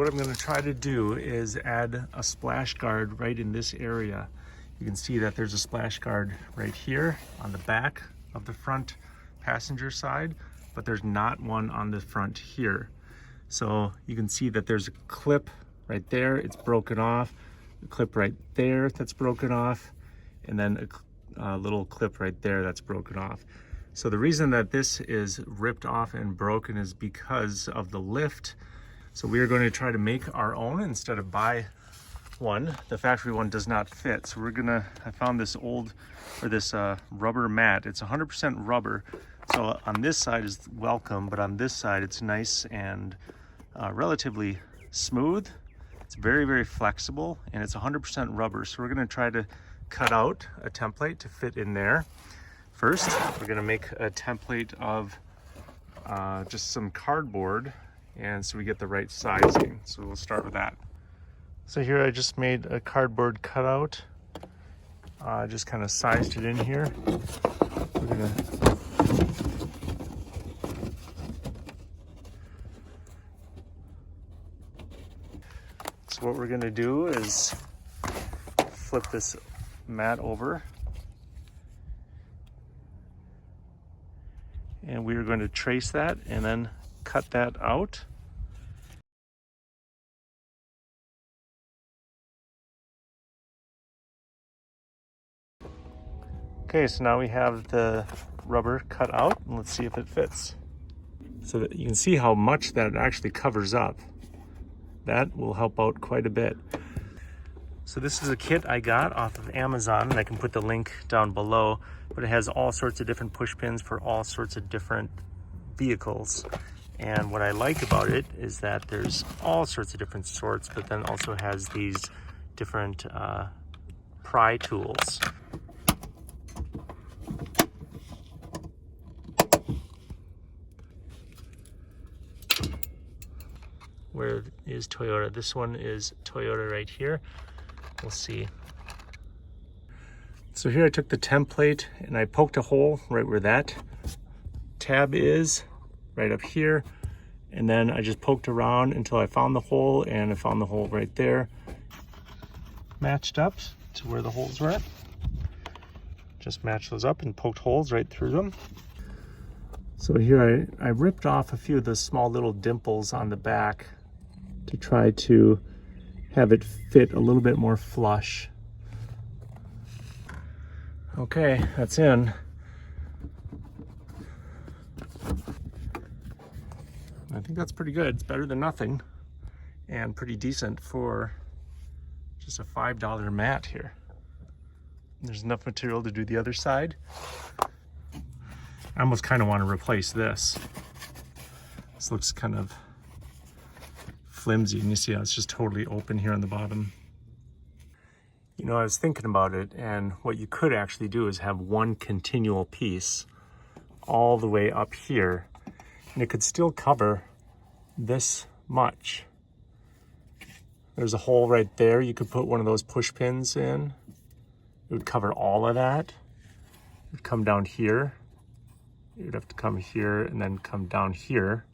what I'm going to try to do is add a splash guard right in this area. You can see that there's a splash guard right here on the back of the front passenger side, but there's not one on the front here. So you can see that there's a clip right there, it's broken off, a clip right there that's broken off, and then a little clip right there that's broken off. So the reason that this is ripped off and broken is because of the lift. So we are going to try to make our own instead of buy one. The factory one does not fit. So I found this rubber mat. It's 100% rubber. So on this side is welcome, but on this side it's nice and relatively smooth. It's very, very flexible, and it's 100% rubber. So we're going to try to cut out a template to fit in there. First, we're going to make a template of just some cardboard, and so we get the right sizing. So we'll start with that. So here I just made a cardboard cutout. Just kind of sized it in here. So what we're going to do is flip this mat over, and we are going to trace that and then cut that out. Okay, so now we have the rubber cut out, and let's see if it fits. So that you can see how much that it actually covers up. That will help out quite a bit. So this is a kit I got off of Amazon, and I can put the link down below, but it has all sorts of different push pins for all sorts of different vehicles. And what I like about it is that there's all sorts of different sorts, but then also has these different pry tools. Where is Toyota? This one is Toyota right here. We'll see. So here I took the template and I poked a hole right where that tab is, right up here. And then I just poked around until I found the hole, and I found the hole right there. Matched up to where the holes were at. Just matched those up and poked holes right through them. So here I ripped off a few of the small little dimples on the back to try to have it fit a little bit more flush. Okay, that's in. I think that's pretty good. It's better than nothing, and pretty decent for just a $5 mat here. There's enough material to do the other side. I almost kind of want to replace this. This looks kind of flimsy, and you see how it's just totally open here on the bottom. You know, I was thinking about it, and what you could actually do is have one continual piece all the way up here, and it could still cover this much. There's a hole right there. You could put one of those push pins in. It would cover all of that. It would come down here. You'd have to come here and then come down here.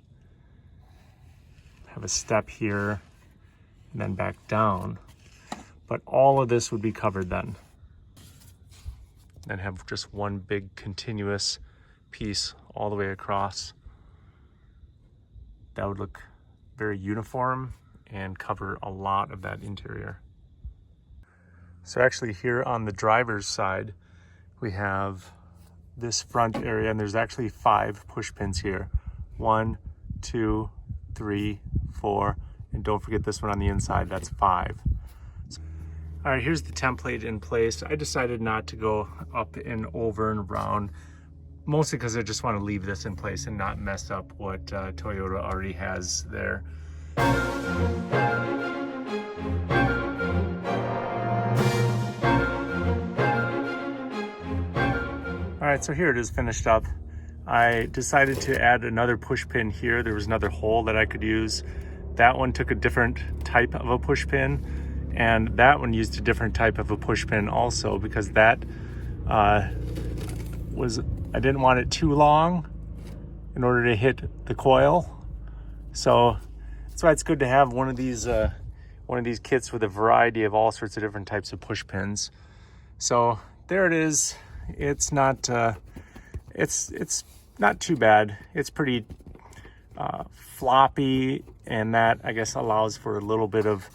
Have a step here and then back down. But all of this would be covered then. And have just one big continuous piece all the way across. That would look very uniform and cover a lot of that interior. So actually here on the driver's side, we have this front area, and there's actually 5 push pins here. 1, 2, 3, 4, and don't forget this one on the inside, that's 5. All right, here's the template in place. I decided not to go up and over and around, mostly because I just want to leave this in place and not mess up what Toyota already has there. All right, so here it is finished up. I decided to add another push pin here. There was another hole that I could use. That one took a different type of a push pin, and that one used a different type of a push pin also, because that I didn't want it too long in order to hit the coil. So That's why it's good to have one of these kits with a variety of all sorts of different types of push pins. So there it is. It's not it's not too bad. It's pretty floppy, and that I guess allows for a little bit of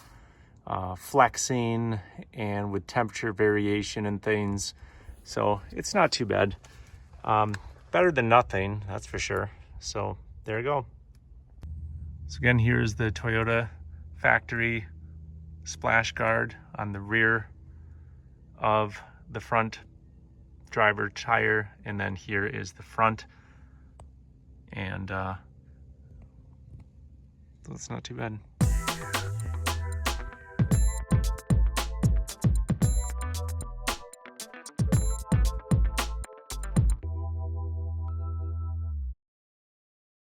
flexing and with temperature variation and things. So it's not too bad. Better than nothing, that's for sure. So there you go. So again, here's the Toyota factory Splashguard on the rear of the front driver tire, and then here is the front, and so it's not too bad.